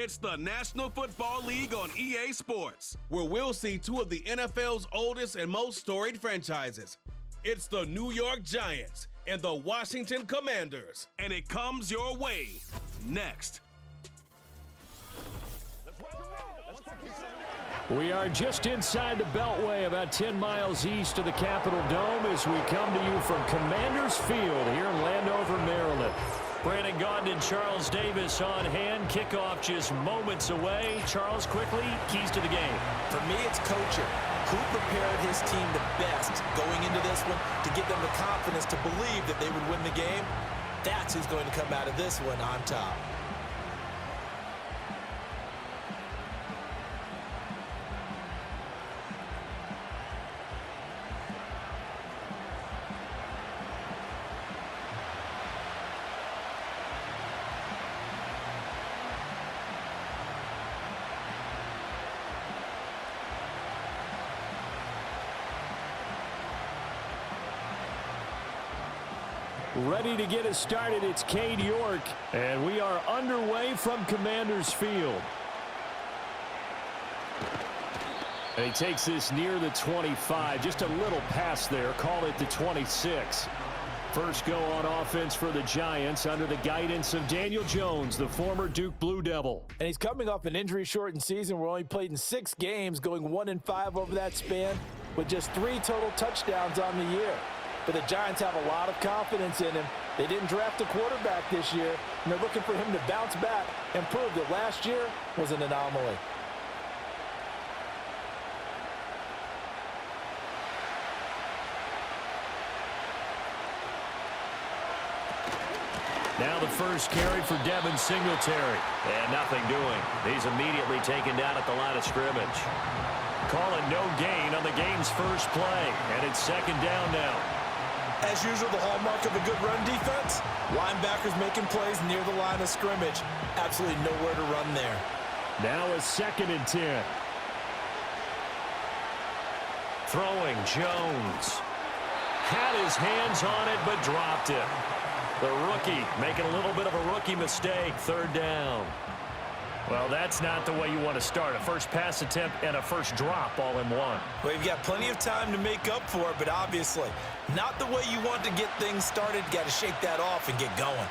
It's the National Football League on EA Sports, where we'll see two of the NFL's oldest and most storied franchises. It's the New York Giants and the Washington Commanders. And it comes your way next. We are just inside the Beltway, about 10 miles east of the Capitol Dome, as we come to you from Commanders Field here in Landover, Maryland. Brandon Gaudin and Charles Davis on hand. Kickoff just moments away. Charles, quickly, keys to the game. For me, it's coaching. Who prepared his team the best going into this one to give them the confidence to believe that they would win the game? That's who's going to come out of this one on top. Ready to get us started, it's Cade York, and we are underway from Commanders Field. And he takes this near the 25, just a little pass there, call it the 26. First go on offense for the Giants under the guidance of Daniel Jones, the former Duke Blue Devil. And he's coming off an injury-shortened season where he only played in 6 games, going 1-5 over that span, with just 3 total touchdowns on the year. But the Giants have a lot of confidence in him. They didn't draft a quarterback this year, and they're looking for him to bounce back and prove that last year was an anomaly. Now the first carry for Devin Singletary. And nothing doing. He's immediately taken down at the line of scrimmage. Calling no gain on the game's first play, and it's second down now. As usual, the hallmark of a good run defense, linebackers making plays near the line of scrimmage. Absolutely nowhere to run there. Now a 2nd and 10. Throwing Jones. Had his hands on it, but dropped it. The rookie making a little bit of a rookie mistake, 3rd down. Well, that's not the way you want to start. A first pass attempt and a first drop all in one. Well, you've got plenty of time to make up for it, but obviously not the way you want to get things started. Got to shake that off and get going.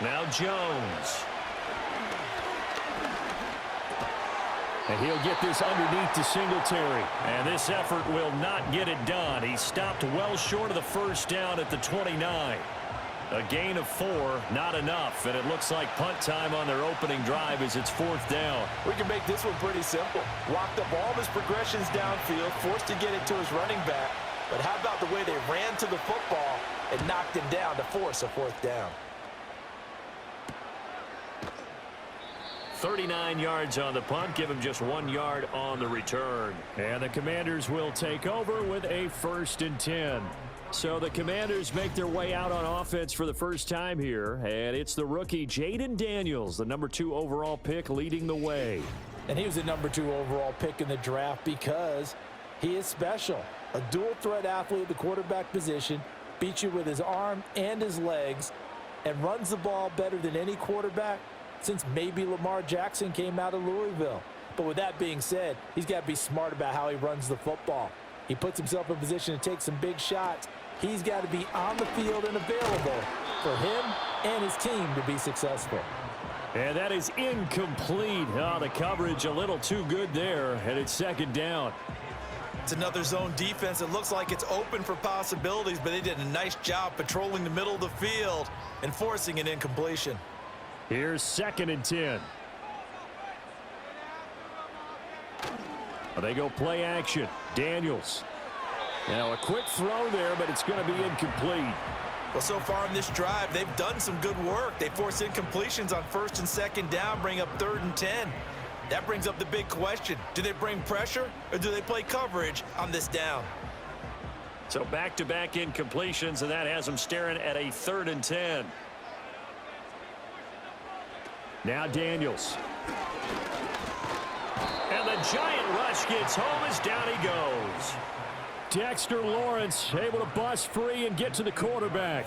Now Jones. And he'll get this underneath to Singletary. And this effort will not get it done. He stopped well short of the first down at the 29. A gain of 4, not enough, and it looks like punt time on their opening drive as it's 4th down. We can make this one pretty simple. Locked up all of his progressions downfield, forced to get it to his running back. But how about the way they ran to the football and knocked him down to force a 4th down? 39 yards on the punt, give him just 1 yard on the return. And the Commanders will take over with a 1st and 10. So the Commanders make their way out on offense for the first time here, and it's the rookie Jaden Daniels, the number 2 overall pick, leading the way. And he was the number 2 overall pick in the draft because he is special. A dual threat athlete at the quarterback position, beats you with his arm and his legs, and runs the ball better than any quarterback since maybe Lamar Jackson came out of Louisville. But with that being said, he's got to be smart about how he runs the football. He puts himself in position to take some big shots. He's got to be on the field and available for him and his team to be successful. And that is incomplete. Oh, the coverage a little too good there, and it's 2nd down. It's another zone defense. It looks like it's open for possibilities, but they did a nice job patrolling the middle of the field and forcing an incompletion. Here's 2nd and 10. They go play action. Daniels. Now a quick throw there, but it's going to be incomplete. Well, so far in this drive, they've done some good work. They force incompletions on 1st and 2nd down, bring up 3rd and 10. That brings up the big question. Do they bring pressure or do they play coverage on this down? So back-to-back incompletions, and that has them staring at a 3rd and 10. Now Daniels. And the giant rush gets home as down he goes. Dexter Lawrence able to bust free and get to the quarterback.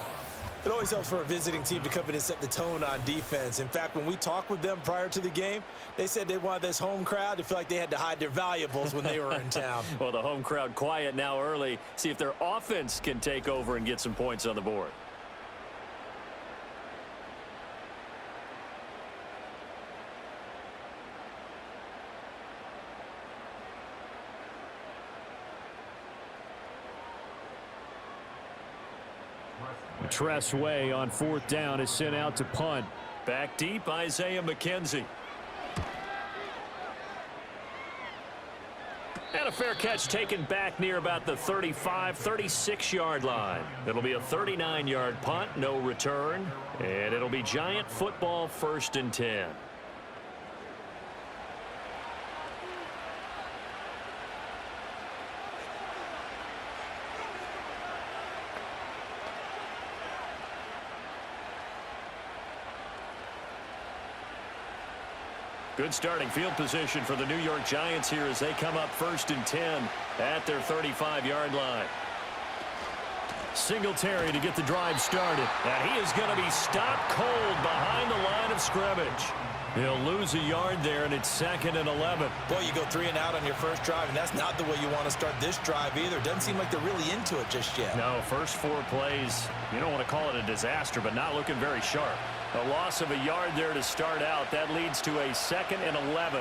It always helps for a visiting team to come in and set the tone on defense. In fact, when we talked with them prior to the game, they said they wanted this home crowd to feel like they had to hide their valuables when they were in town. Well, the home crowd quiet now early. See if their offense can take over and get some points on the board. Tressway on 4th down is sent out to punt. Back deep, Isaiah McKenzie. And a fair catch taken back near about the 35, 36-yard line. It'll be a 39-yard punt, no return. And it'll be Giant football 1st and 10. Good starting field position for the New York Giants here as they come up 1st and 10 at their 35-yard line. Singletary to get the drive started. And he is going to be stopped cold behind the line of scrimmage. He'll lose a yard there, and it's 2nd and 11. Boy, you go 3 and out on your first drive, and that's not the way you want to start this drive either. Doesn't seem like they're really into it just yet. No, first 4 plays, you don't want to call it a disaster, but not looking very sharp. A loss of a yard there to start out. That leads to a 2nd and 11.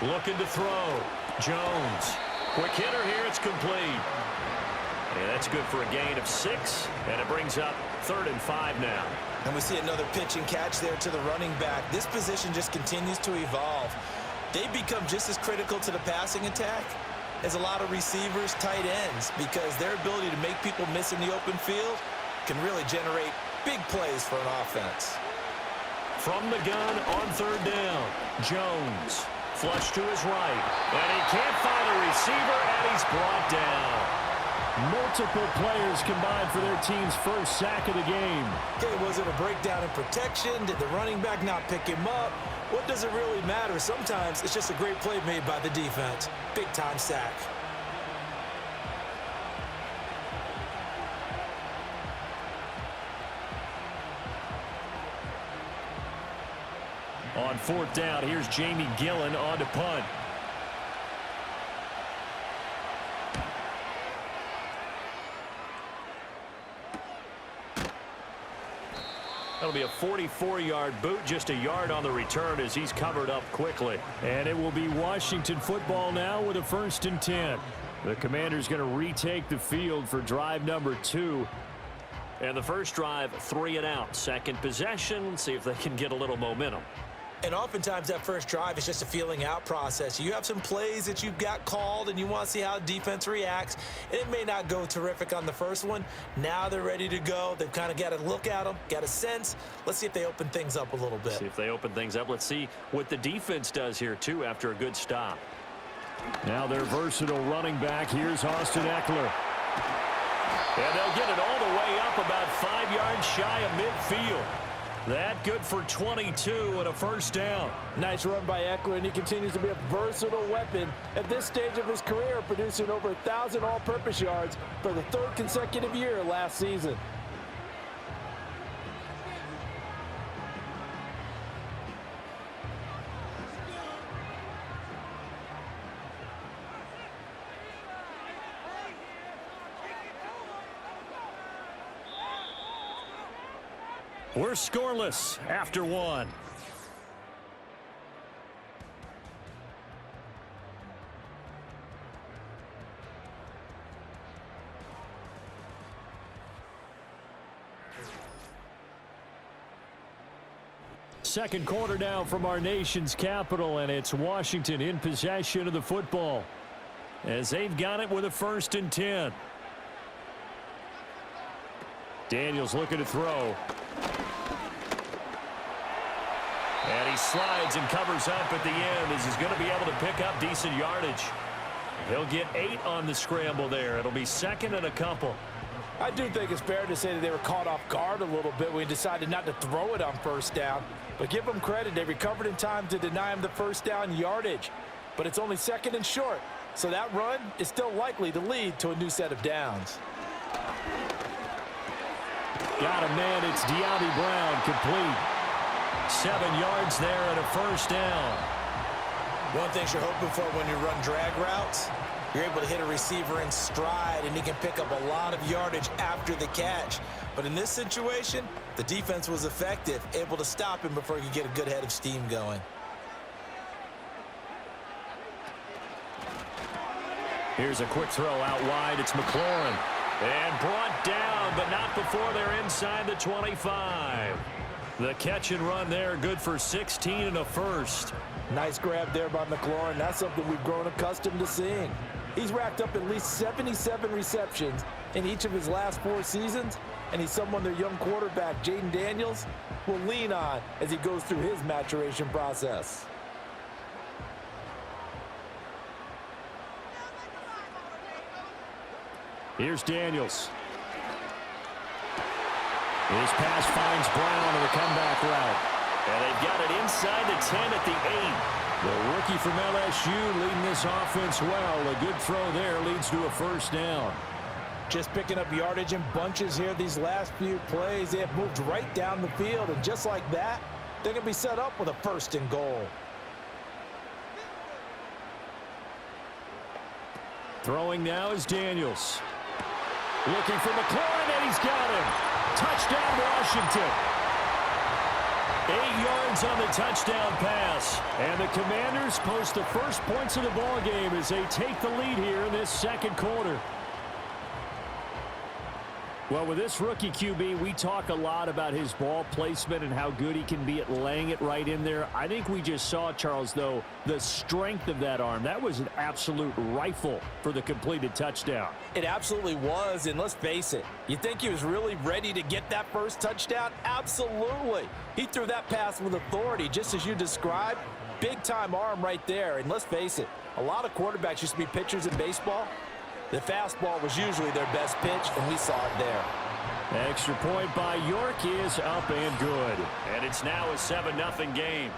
Looking to throw. Jones. Quick hitter here. It's complete. And that's good for a gain of 6. And it brings up 3rd and 5 now. And we see another pitch and catch there to the running back. This position just continues to evolve. They become just as critical to the passing attack as a lot of receivers, tight ends, because their ability to make people miss in the open field can really generate big plays for an offense. From the gun on 3rd down, Jones. Flush to his right. And he can't find a receiver, and he's brought down. Multiple players combined for their team's first sack of the game. Okay, was it a breakdown in protection? Did the running back not pick him up? What does it really matter? Sometimes it's just a great play made by the defense. Big-time sack. On 4th down, here's Jamie Gillen on to punt. That'll be a 44-yard boot, just a yard on the return as he's covered up quickly. And it will be Washington football now with a 1st and 10. The Commanders going to retake the field for drive number 2. And the first drive, 3 and out. Second possession, see if they can get a little momentum. And oftentimes that first drive is just a feeling out process. You have some plays that you've got called and you want to see how defense reacts. And it may not go terrific on the first one. Now they're ready to go. They've kind of got to look at them, got a sense. Let's see if they open things up a little bit. See if they open things up. Let's see what the defense does here, too, after a good stop. Now their versatile running back. Here's Austin Eckler. And they'll get it all the way up about 5 yards shy of midfield. That good for 22 and a first down. Nice run by Eckler, and he continues to be a versatile weapon at this stage of his career, producing over 1,000 all-purpose yards for the 3rd consecutive year last season. We're scoreless after 1. Second quarter now from our nation's capital, and it's Washington in possession of the football as they've got it with a 1st and 10. Daniels looking to throw. And he slides and covers up at the end as he's going to be able to pick up decent yardage. He'll get 8 on the scramble there. It'll be 2nd and a couple. I do think it's fair to say that they were caught off guard a little bit when he decided not to throw it on 1st down. But give them credit. They recovered in time to deny him the 1st down yardage. But it's only 2nd and short. So that run is still likely to lead to a new set of downs. Got a man. It's De'Ami Brown, complete. 7 yards there and a first down. One thing you're hoping for when you run drag routes, you're able to hit a receiver in stride, and he can pick up a lot of yardage after the catch. But in this situation, the defense was effective, able to stop him before he could get a good head of steam going. Here's a quick throw out wide. It's McLaurin. And brought down, but not before they're inside the 25. The catch and run there, good for 16 and a first. Nice grab there by McLaurin. That's something we've grown accustomed to seeing. He's racked up at least 77 receptions in each of his last 4 seasons, and he's someone their young quarterback, Jaden Daniels, will lean on as he goes through his maturation process. Here's Daniels. His pass finds Brown on the comeback route. And they've got it inside the 10 at the 8. The rookie from LSU leading this offense well. A good throw there leads to a first down. Just picking up yardage in bunches here these last few plays. They have moved right down the field, and just like that, they're going to be set up with a first and goal. Throwing now is Daniels. Looking for McLaurin, and he's got him. Touchdown, Washington. 8 yards on the touchdown pass. And the Commanders post the first points of the ball game as they take the lead here in this second quarter. Well, with this rookie QB, we talk a lot about his ball placement and how good he can be at laying it right in there. I think we just saw, Charles, though, the strength of that arm. That was an absolute rifle for the completed touchdown. It absolutely was, and let's face it, you think he was really ready to get that first touchdown? Absolutely. He threw that pass with authority, just as you described. Big-time arm right there, and let's face it, a lot of quarterbacks used to be pitchers in baseball. The fastball was usually their best pitch, and we saw it there. Extra point by York is up and good. And it's now a 7-0 game.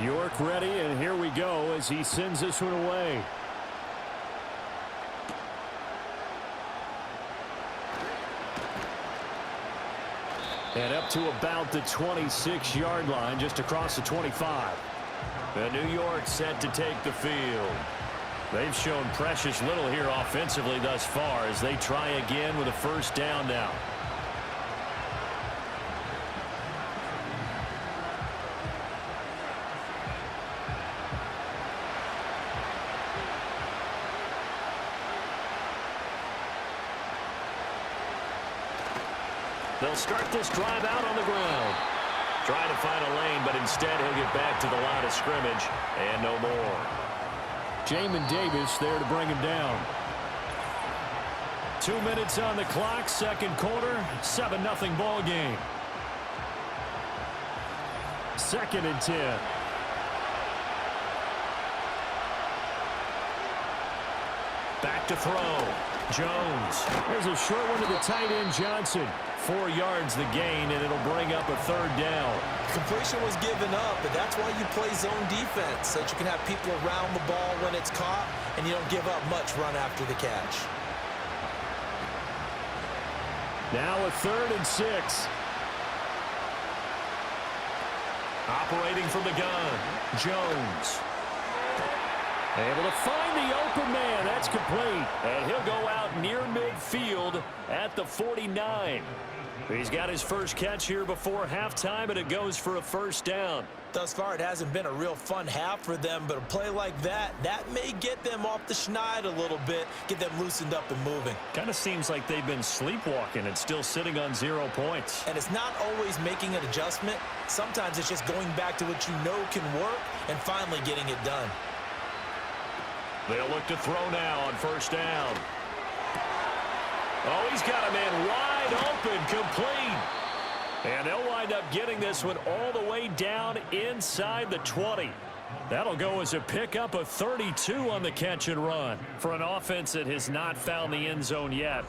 York ready, and here we go as he sends this one away. And up to about the 26-yard line, just across the 25. And New York set to take the field. They've shown precious little here offensively thus far as they try again with a first down now. They'll start this drive out on the ground. Trying to find a lane, but instead he'll get back to the line of scrimmage and no more. Jamin Davis there to bring him down. 2 minutes on the clock, second quarter, 7-0 ball game. 2nd and 10. Back to throw. Jones. There's a short one to the tight end, Johnson. 4 yards the gain, and it'll bring up a third down. Completion was given up, but that's why you play zone defense, so that you can have people around the ball when it's caught, and you don't give up much run after the catch. Now a 3rd and 6. Operating from the gun, Jones. Able to find the open man. That's complete. And he'll go out near midfield at the 49. He's got his first catch here before halftime, and it goes for a first down. Thus far, it hasn't been a real fun half for them, but a play like that may get them off the schneid a little bit, get them loosened up and moving. Kind of seems like they've been sleepwalking and still sitting on 0 points. And it's not always making an adjustment. Sometimes it's just going back to what you know can work and finally getting it done. They'll look to throw now on first down. Oh, he's got a man wide open, complete. And they'll wind up getting this one all the way down inside the 20. That'll go as a pickup of 32 on the catch and run. For an offense that has not found the end zone yet,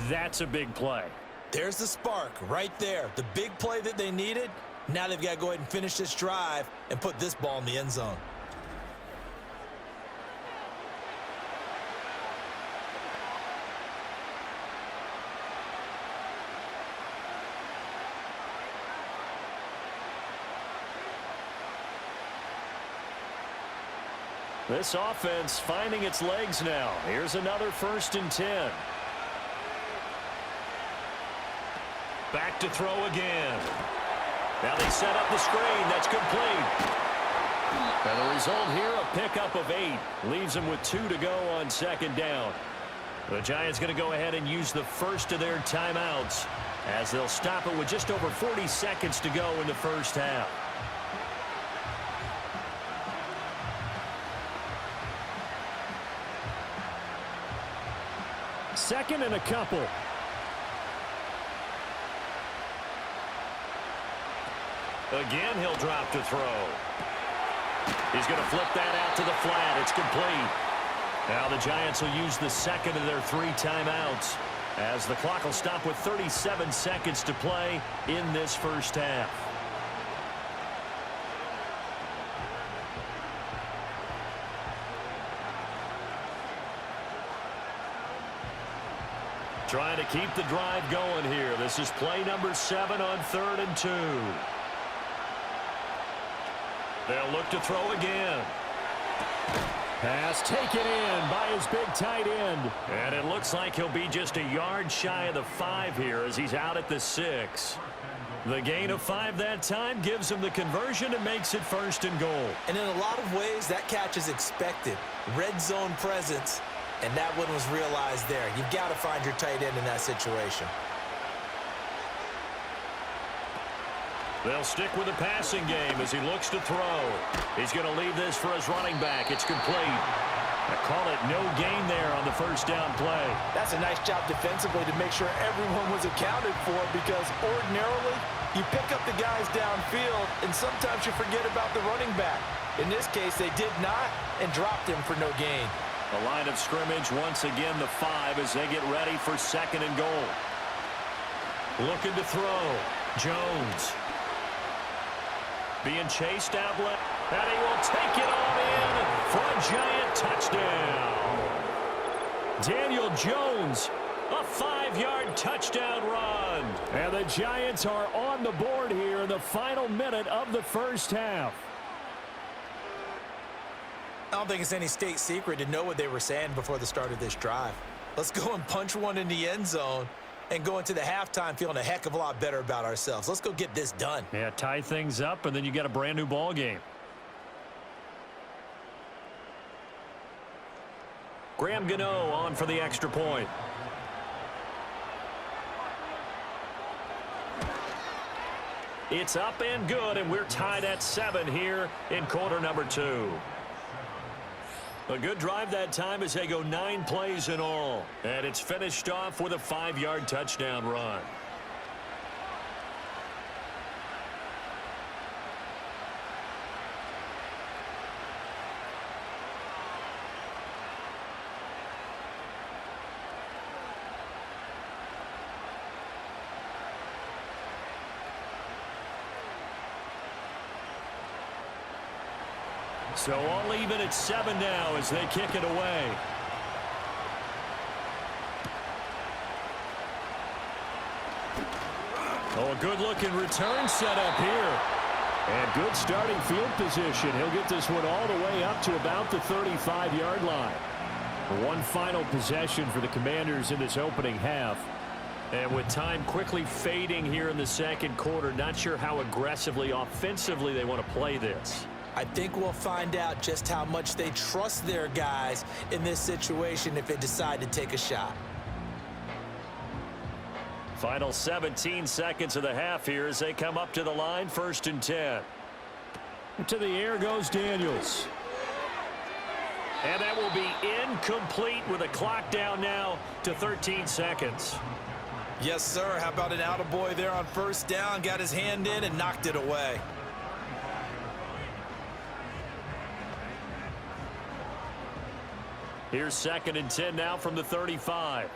that's a big play. There's the spark right there. The big play that they needed. Now they've got to go ahead and finish this drive and put this ball in the end zone. This offense finding its legs now. Here's another 1st and 10. Back to throw again. Now they set up the screen. That's complete. And the result here, a pickup of 8. Leaves them with 2 to go on 2nd down. The Giants going to go ahead and use the first of their timeouts as they'll stop it with just over 40 seconds to go in the first half. 2nd and a couple. Again, he'll drop to throw. He's going to flip that out to the flat. It's complete. Now the Giants will use the 2nd of their 3 timeouts as the clock will stop with 37 seconds to play in this first half. Trying to keep the drive going here. This is play number 7 on 3rd and 2. They'll look to throw again. Pass taken in by his big tight end. And it looks like he'll be just a yard shy of the 5 here as he's out at the 6. The gain of 5 that time gives him the conversion and makes it 1st and goal. And in a lot of ways, that catch is expected. Red zone presence. And that one was realized there. You've got to find your tight end in that situation. They'll stick with the passing game as he looks to throw. He's going to leave this for his running back. It's complete. I call it no gain there on the 1st down play. That's a nice job defensively to make sure everyone was accounted for, because ordinarily you pick up the guys downfield and sometimes you forget about the running back. In this case, they did not and dropped him for no gain. The line of scrimmage once again the 5 as they get ready for 2nd and goal. Looking to throw. Jones. Being chased out left. And he will take it on in for a Giant touchdown. Daniel Jones, a 5-yard touchdown run. And the Giants are on the board here in the final minute of the first half. I don't think it's any state secret to know what they were saying before the start of this drive. Let's go and punch one in the end zone and go into the halftime feeling a heck of a lot better about ourselves. Let's go get this done. Yeah, tie things up, and then you got a brand new ball game. Graham Gano on for the extra point. It's up and good, and we're tied at 7 here in quarter number 2. A good drive that time as they go 9 plays in all. And it's finished off with a 5-yard touchdown run. So all even at 7 now as they kick it away. Oh, a good-looking return set up here. And good starting field position. He'll get this one all the way up to about the 35-yard line. One final possession for the Commanders in this opening half. And with time quickly fading here in the second quarter, not sure how aggressively, offensively they want to play this. I think we'll find out just how much they trust their guys in this situation if they decide to take a shot. Final 17 seconds of the half here as they come up to the line, 1st and 10. To the air goes Daniels. And that will be incomplete with a clock down now to 13 seconds. Yes, sir. How about an attaboy there on first down? Got his hand in and knocked it away. Here's 2nd and 10 now from the 35.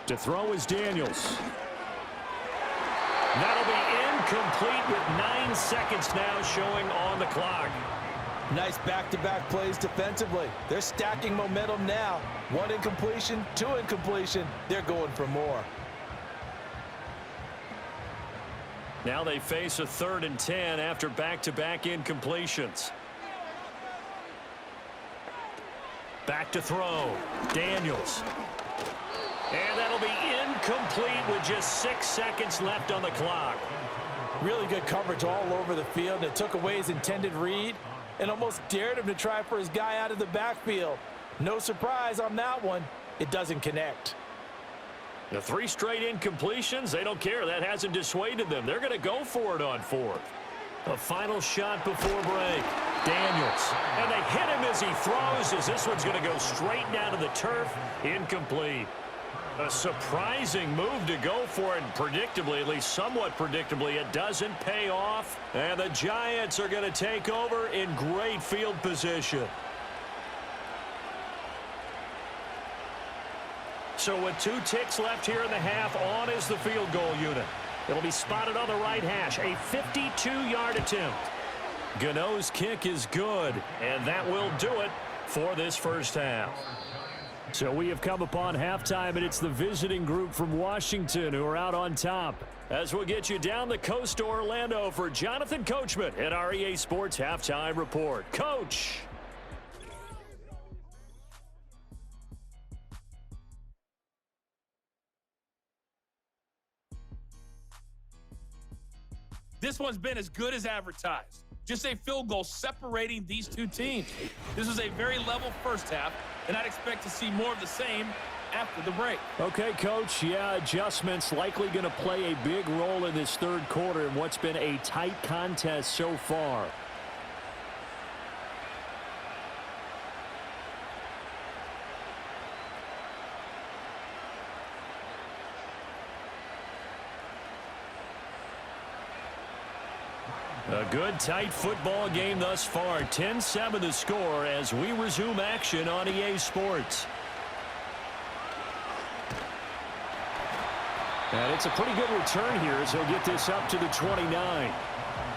To throw is Daniels. That'll be incomplete with 9 seconds now showing on the clock. Nice back-to-back plays defensively. They're stacking momentum now. 1 incompletion, 2 incompletion. They're going for more. Now they face a 3rd and 10 after back-to-back incompletions. Back to throw. Daniels. And that'll be incomplete with just 6 seconds left on the clock. Really good coverage all over the field. It took away his intended read and almost dared him to try for his guy out of the backfield. No surprise on that one. It doesn't connect. The 3 straight incompletions, they don't care. That hasn't dissuaded them. They're going to go for it on 4th. A final shot before break. Daniels. And they hit him as he throws, as this one's going to go straight down to the turf. Incomplete. A surprising move to go for it, and predictably, at least somewhat predictably, it doesn't pay off. And the Giants are going to take over in great field position. So with 2 ticks left here in the half, on is the field goal unit. It'll be spotted on the right hash, a 52-yard attempt. Gano's kick is good, and that will do it for this first half. So we have come upon halftime, and it's the visiting group from Washington who are out on top. As we'll get you down the coast to Orlando for Jonathan Coachman at our EA Sports Halftime Report. Coach! This one's been as good as advertised. Just a field goal separating these 2 teams. This was a very level first half, and I'd expect to see more of the same after the break. Okay, Coach. Yeah, adjustments likely going to play a big role in this 3rd quarter in what's been a tight contest so far. A good, tight football game thus far. 10-7 the score as we resume action on EA Sports. And it's a pretty good return here as he'll get this up to the 29.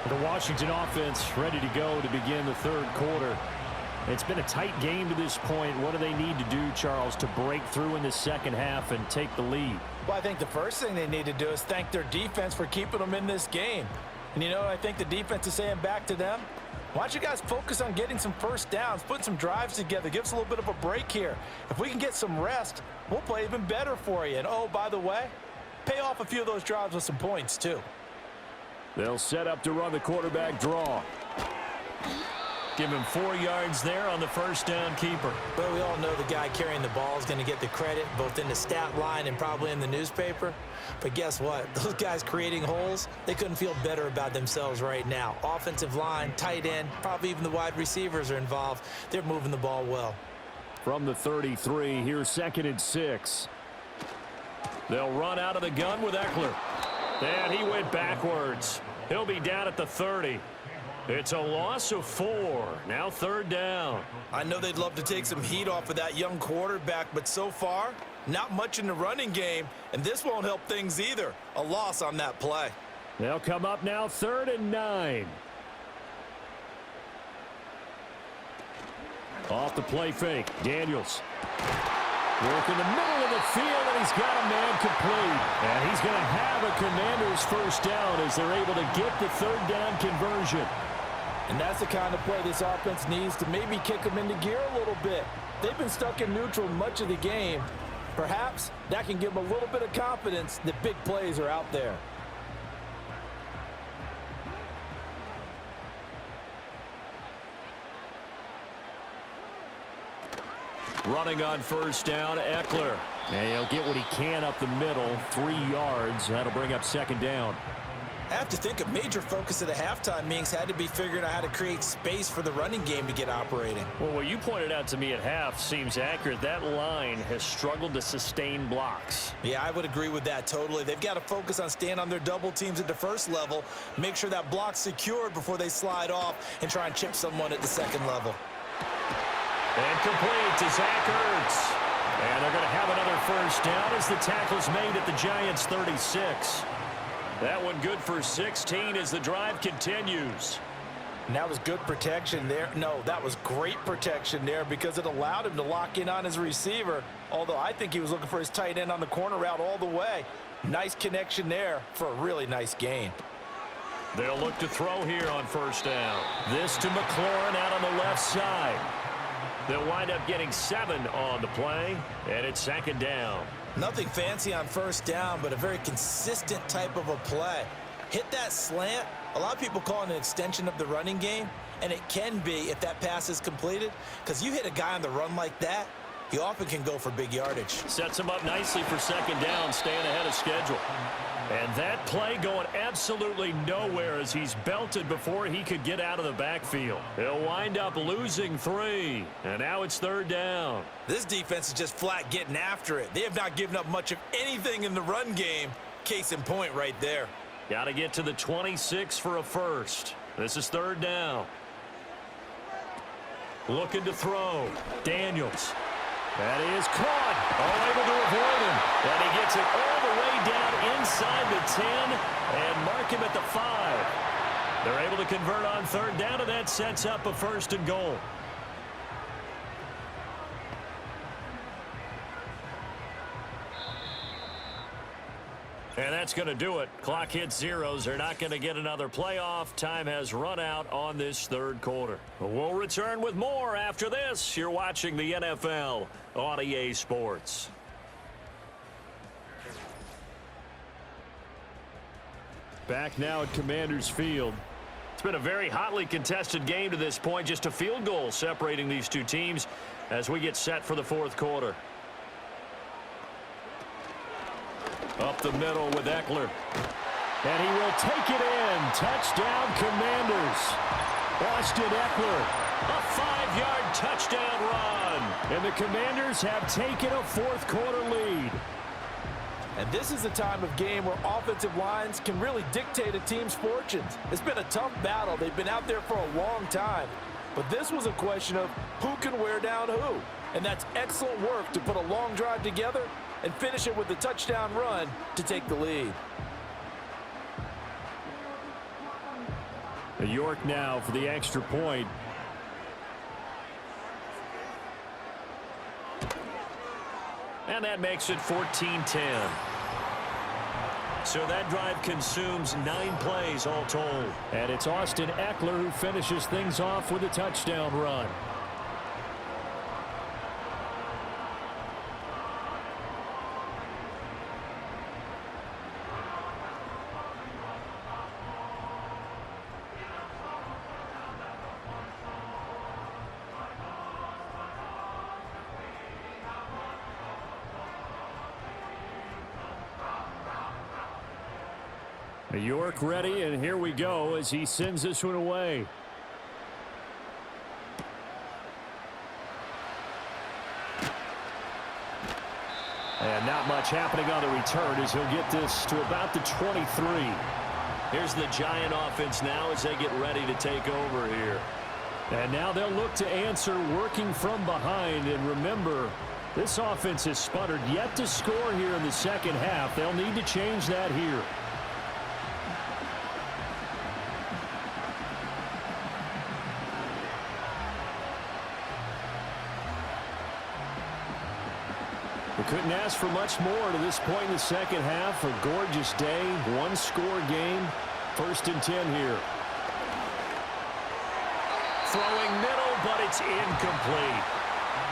The Washington offense ready to go to begin the 3rd quarter. It's been a tight game to this point. What do they need to do, Charles, to break through in the 2nd half and take the lead? Well, I think the first thing they need to do is thank their defense for keeping them in this game. And, you know, I think the defense is saying back to them, why don't you guys focus on getting some first downs, put some drives together, give us a little bit of a break here. If we can get some rest, we'll play even better for you. And, oh, by the way, pay off a few of those drives with some points, too. They'll set up to run the quarterback draw. Give him 4 yards there on the first down keeper. But we all know the guy carrying the ball is going to get the credit, both in the stat line and probably in the newspaper. But guess what? Those guys creating holes, they couldn't feel better about themselves right now. Offensive line, tight end, probably even the wide receivers are involved. They're moving the ball well. From the 33, here's 2nd and 6. They'll run out of the gun with Eckler. And he went backwards. He'll be down at the 30. It's a loss of 4. Now 3rd down. I know they'd love to take some heat off of that young quarterback, but so far, not much in the running game, and this won't help things either. A loss on that play. They'll come up now 3rd and 9. Off the play fake, Daniels. Work in the middle of the field, and he's got a man complete. And he's going to have a Commanders first down as they're able to get the 3rd down conversion. And that's the kind of play this offense needs to maybe kick them into gear a little bit. They've been stuck in neutral much of the game. Perhaps that can give them a little bit of confidence that big plays are out there. Running on first down, Eckler. And he'll get what he can up the middle, 3 yards. That'll bring up 2nd down. I have to think a major focus of the halftime meetings had to be figuring out how to create space for the running game to get operating. Well, what you pointed out to me at half seems accurate. That line has struggled to sustain blocks. Yeah, I would agree with that totally. They've got to focus on staying on their double teams at the first level, make sure that block's secured before they slide off and try and chip someone at the second level. And complete to Zach Ertz. And they're going to have another first down as the tackle's made at the Giants' 36. That one good for 16 as the drive continues. And that was good protection there. No, that was great protection there because it allowed him to lock in on his receiver, although I think he was looking for his tight end on the corner route all the way. Nice connection there for a really nice gain. They'll look to throw here on first down. This to McLaurin out on the left side. They'll wind up getting 7 on the play, and it's second down. Nothing fancy on first down, but a very consistent type of a play. Hit that slant. A lot of people call it an extension of the running game, and it can be if that pass is completed, because you hit a guy on the run like that, he often can go for big yardage. Sets him up nicely for second down, staying ahead of schedule. And that play going absolutely nowhere as he's belted before he could get out of the backfield. He'll wind up losing 3, and now it's third down. This defense is just flat getting after it. They have not given up much of anything in the run game. Case in point right there. Got to get to the 26 for a first. This is third down. Looking to throw. Daniels. That is caught. Able to avoid him. And he gets it all the way down inside the 10 and mark him at the 5. They're able to convert on third down, and that sets up a first and goal. And that's going to do it. Clock hits zeros. They're not going to get another playoff. Time has run out on this third quarter. We'll return with more after this. You're watching the NFL on EA Sports. Back now at Commanders Field. It's been a very hotly contested game to this point. Just a field goal separating these two teams as we get set for the fourth quarter. Up the middle with Eckler. And he will take it in. Touchdown, Commanders. Austin Eckler. A 5-yard touchdown run. And the Commanders have taken a fourth quarter lead. And this is a time of game where offensive lines can really dictate a team's fortunes. It's been a tough battle. They've been out there for a long time. But this was a question of who can wear down who. And that's excellent work to put a long drive together and finish it with a touchdown run to take the lead. York now for the extra point. And that makes it 14-10. So that drive consumes 9 plays all told. And it's Austin Eckler who finishes things off with a touchdown run. York ready, and here we go as he sends this one away. And not much happening on the return as he'll get this to about the 23. Here's the Giant offense now as they get ready to take over here. And now they'll look to answer working from behind. And remember, this offense has sputtered yet to score here in the second half. They'll need to change that here. We couldn't ask for much more to this point in the second half. A gorgeous day, one-score game. First and 10 here. Throwing middle, but it's incomplete.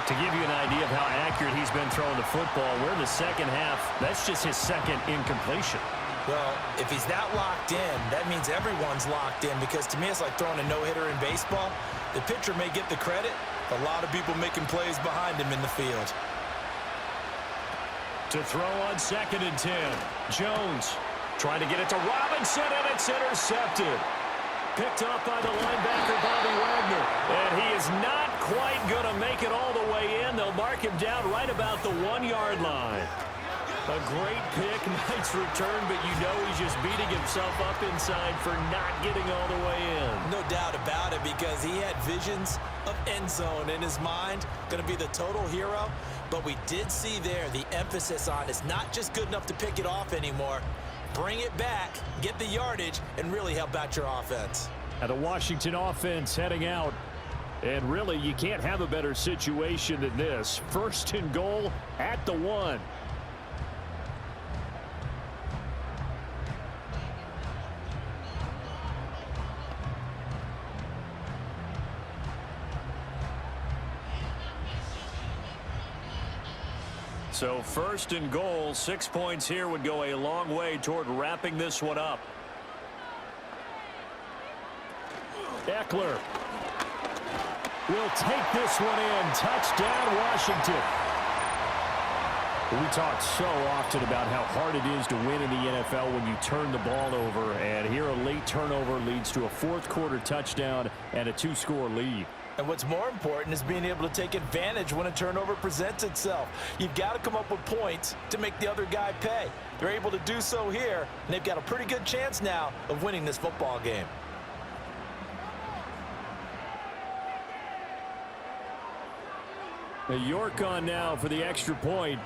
To give you an idea of how accurate he's been throwing the football, we're in the second half. That's just his second incompletion. Well, if he's that locked in, that means everyone's locked in, because to me it's like throwing a no-hitter in baseball. The pitcher may get the credit, a lot of people making plays behind him in the field. To throw on second and 10. Jones Trying to get it to Robinson, and it's intercepted. Picked off by the linebacker, Bobby Wagner. And he is not quite going to make it all the way in. They'll mark him down right about the 1-yard line. A great pick, nice return, but you know he's just beating himself up inside for not getting all the way in. No doubt about it, because he had visions of end zone in his mind. Going to be the total hero. But we did see there the emphasis on it's not just good enough to pick it off anymore. Bring it back, get the yardage, and really help out your offense. Now the Washington offense heading out. And really, you can't have a better situation than this. 1st and goal at the 1. So 1st and goal, 6 points here would go a long way toward wrapping this one up. Eckler will take this one in. Touchdown, Washington. We talk so often about how hard it is to win in the NFL when you turn the ball over. And here a late turnover leads to a 4th quarter touchdown and a 2-score lead. And what's more important is being able to take advantage when a turnover presents itself. You've got to come up with points to make the other guy pay. They're able to do so here, and they've got a pretty good chance now of winning this football game. York on now for the extra point.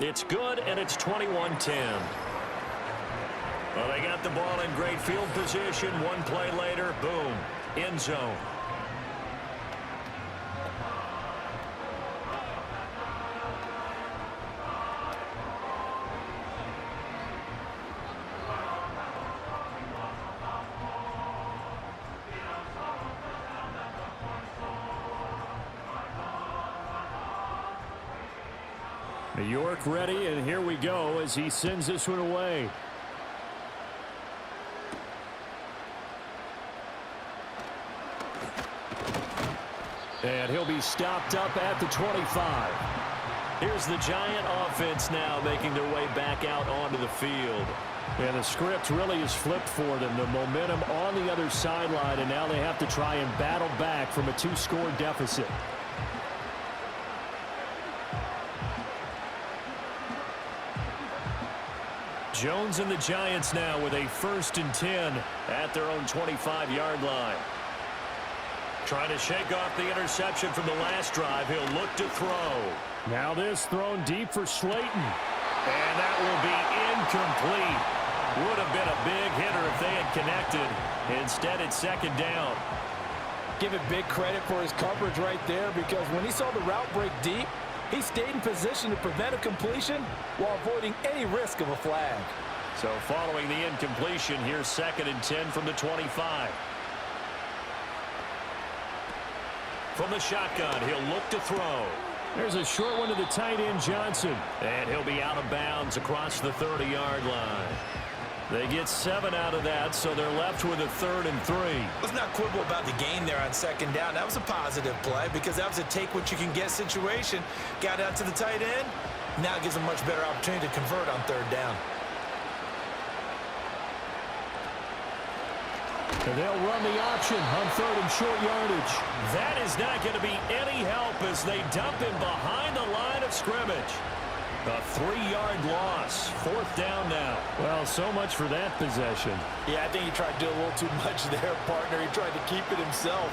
It's good, and it's 21-10. Well, they got the ball in great field position. One play later, boom, end zone. York ready, and here we go as he sends this one away. And he'll be stopped up at the 25. Here's the Giant offense now making their way back out onto the field. And the script really is flipped for them. The momentum on the other sideline, and now they have to try and battle back from a 2-score deficit. Jones and the Giants now with a 1st and 10 at their own 25-yard line. Trying to shake off the interception from the last drive. He'll look to throw. Now this thrown deep for Slayton. And that will be incomplete. Would have been a big hitter if they had connected. Instead, it's 2nd down. Give it big credit for his coverage right there, because when he saw the route break deep, he stayed in position to prevent a completion while avoiding any risk of a flag. So following the incompletion, here's 2nd and 10 from the 25. From the shotgun, he'll look to throw. There's a short one to the tight end, Johnson. And he'll be out of bounds across the 30-yard line. They get 7 out of that, so they're left with a 3rd and 3. Let's not quibble about the gain there on 2nd down. That was a positive play because that was a take-what-you-can-get situation. Got out to the tight end. Now it gives them much better opportunity to convert on 3rd down. And they'll run the option on 3rd and short yardage. That is not going to be any help as they dump him behind the line of scrimmage. A 3-yard loss. 4th down now. Well, so much for that possession. Yeah, I think he tried to do a little too much there, partner. He tried to keep it himself.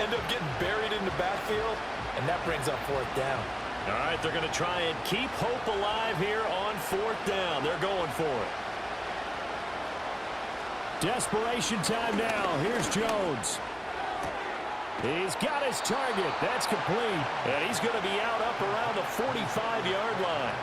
Ended up getting buried in the backfield, and that brings up 4th down. All right, they're going to try and keep hope alive here on 4th down. They're going for it. Desperation time now. Here's Jones. He's got his target. That's complete. And he's going to be out up around the 45-yard line.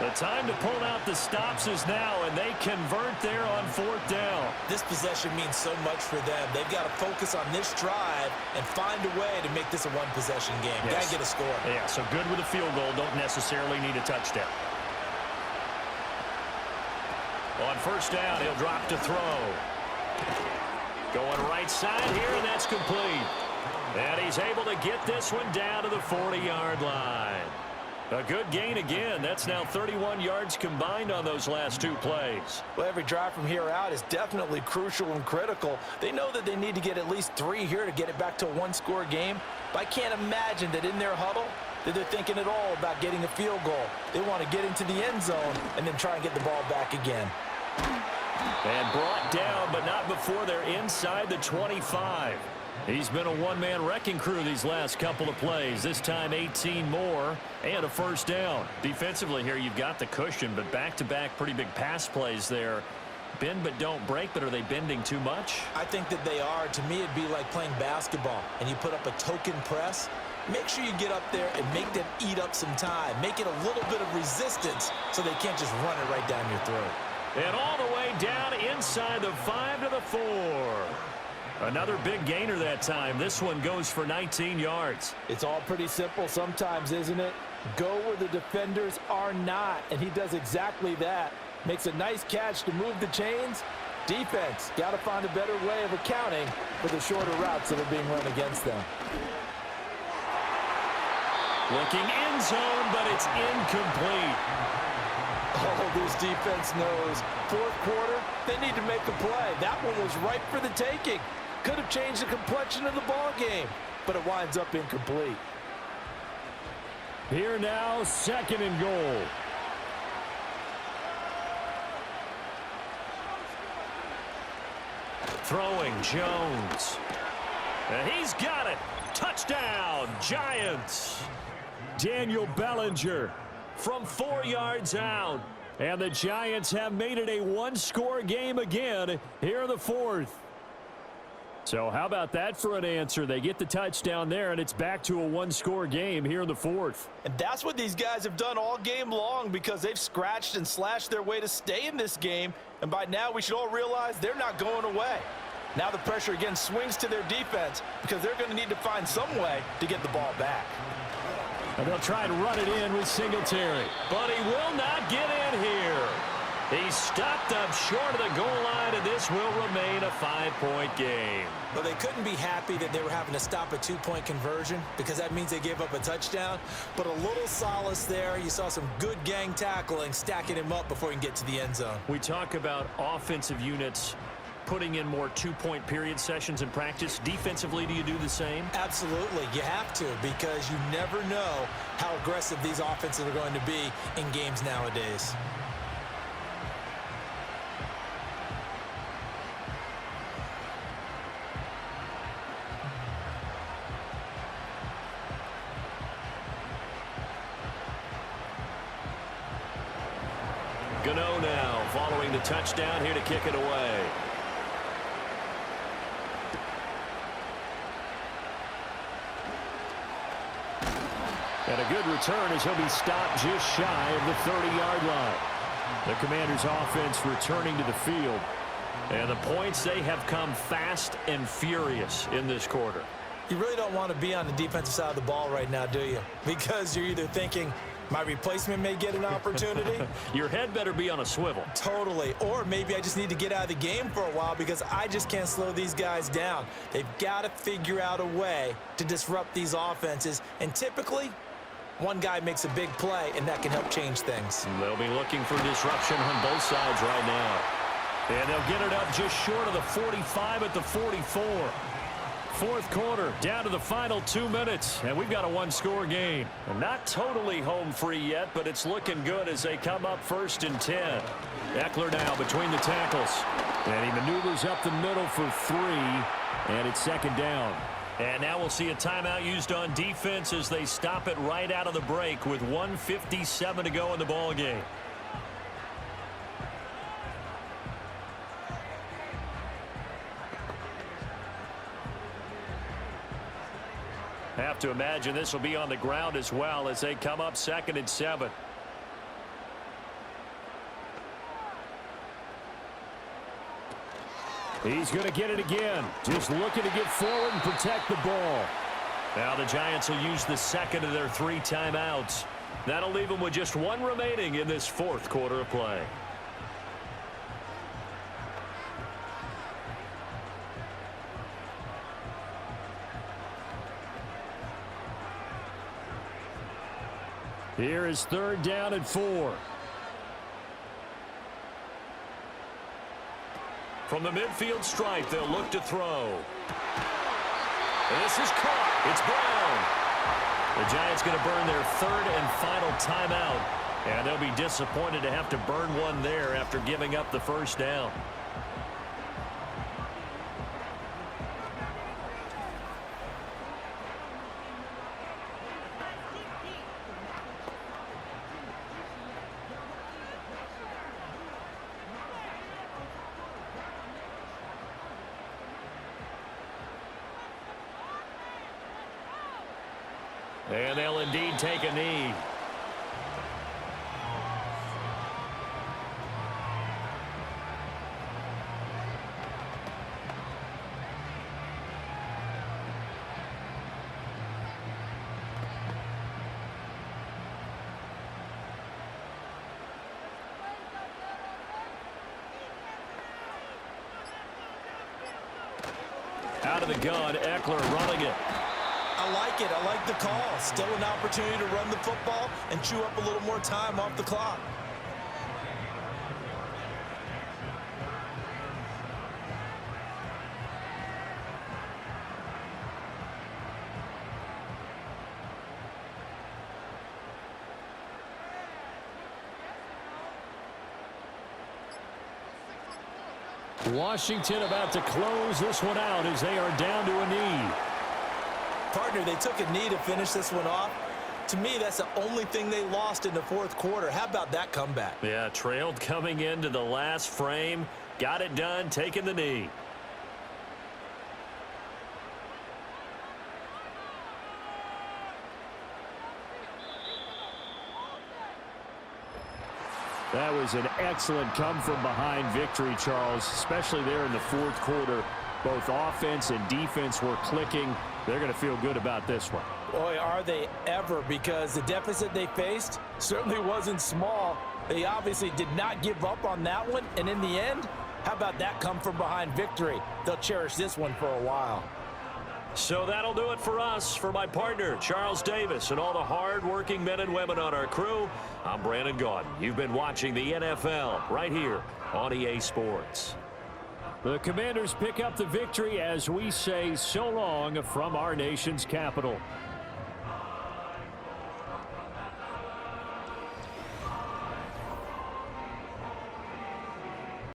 The time to pull out the stops is now, and they convert there on 4th down. This possession means so much for them. They've got to focus on this drive and find a way to make this a one-possession game. Yes. Got to get a score. Yeah, so good with a field goal. Don't necessarily need a touchdown. On 1st down, he'll drop to throw. Going right side here, and that's complete. And he's able to get this one down to the 40-yard line. A good gain again. That's now 31 yards combined on those last 2 plays. Well, every drive from here out is definitely crucial and critical. They know that they need to get at least 3 here to get it back to a one-score game. But I can't imagine that in their huddle that they're thinking at all about getting a field goal. They want to get into the end zone and then try and get the ball back again. And brought down, but not before they're inside the 25. He's been a one-man wrecking crew these last couple of plays. This time 18 more and a first down. Defensively here, you've got the cushion, but back-to-back pretty big pass plays there. Bend but don't break, but are they bending too much? I think that they are. To me, it'd be like playing basketball, and you put up a token press. Make sure you get up there and make them eat up some time. Make it a little bit of resistance so they can't just run it right down your throat. And all the way down inside the 5 to the 4. Another big gainer that time. This one goes for 19 yards. It's all pretty simple sometimes, isn't it? Go where the defenders are not, and he does exactly that. Makes a nice catch to move the chains. Defense, got to find a better way of accounting for the shorter routes that are being run against them. Looking end zone, but it's incomplete. Oh, this defense knows. Fourth quarter, they need to make a play. That one was ripe for the taking. Could have changed the complexion of the ball game, but it winds up incomplete. Here now, 2nd and goal. Throwing Jones. And he's got it. Touchdown, Giants. Daniel Bellinger from 4 yards out. And the Giants have made it a one-score game again here in the 4th. So how about that for an answer? They get the touchdown there, and it's back to a one-score game here in the 4th. And that's what these guys have done all game long because they've scratched and slashed their way to stay in this game. And by now, we should all realize they're not going away. Now the pressure again swings to their defense because they're going to need to find some way to get the ball back. And they'll try to run it in with Singletary. But he will not get in here. He stopped up short of the goal line, and this will remain a 5-point game. But they couldn't be happy that they were having to stop a 2-point conversion because that means they gave up a touchdown. But a little solace there. You saw some good gang tackling, stacking him up before he can get to the end zone. We talk about offensive units putting in more 2-point period sessions in practice. Defensively, do you do the same? Absolutely. You have to because you never know how aggressive these offenses are going to be in games nowadays. Gano now following the touchdown here to kick it away. And a good return as he'll be stopped just shy of the 30-yard line. The Commanders' offense returning to the field. And the points, they have come fast and furious in this quarter. You really don't want to be on the defensive side of the ball right now, do you? Because you're either thinking, my replacement may get an opportunity. Your head better be on a swivel. Totally. Or maybe I just need to get out of the game for a while because I just can't slow these guys down. They've got to figure out a way to disrupt these offenses. And typically, one guy makes a big play, and that can help change things. They'll be looking for disruption on both sides right now. And they'll get it up just short of the 45 at the 44. Fourth quarter, down to the final 2 minutes, and we've got a one-score game. And not totally home free yet, but it's looking good as they come up 1st and 10. Eckler now between the tackles. And he maneuvers up the middle for 3, and it's 2nd down. And now we'll see a timeout used on defense as they stop it right out of the break with 1:57 to go in the ball game. Have to imagine this will be on the ground as well as they come up 2nd and 7. He's going to get it again. Just looking to get forward and protect the ball. Now the Giants will use the 2nd of their 3 timeouts. That'll leave them with just 1 remaining in this 4th quarter of play. Here is 3rd down and 4. From the midfield stripe, they'll look to throw. And this is caught. It's Brown. The Giants going to burn their 3rd and final timeout. And they'll be disappointed to have to burn one there after giving up the 1st down. And they'll indeed take a knee. Out of the gun, Eckler running it. I like it. I like the call. Still an opportunity to run the football and chew up a little more time off the clock. Washington about to close this one out as they are down to a knee. Partner, they took a knee to finish this one off. To me, that's the only thing they lost in the 4th quarter. How about that comeback? Yeah, trailed coming into the last frame. Got it done, taking the knee. That was an excellent come-from-behind victory, Charles, especially there in the 4th quarter. Both offense and defense were clicking. They're going to feel good about this one. Boy, are they ever, because the deficit they faced certainly wasn't small. They obviously did not give up on that one, and in the end, how about that come-from-behind victory? They'll cherish this one for a while. So that'll do it for us. For my partner, Charles Davis, and all the hard-working men and women on our crew, I'm Brandon Gaudin. You've been watching the NFL right here on EA Sports. The Commanders pick up the victory as we say so long from our nation's capital.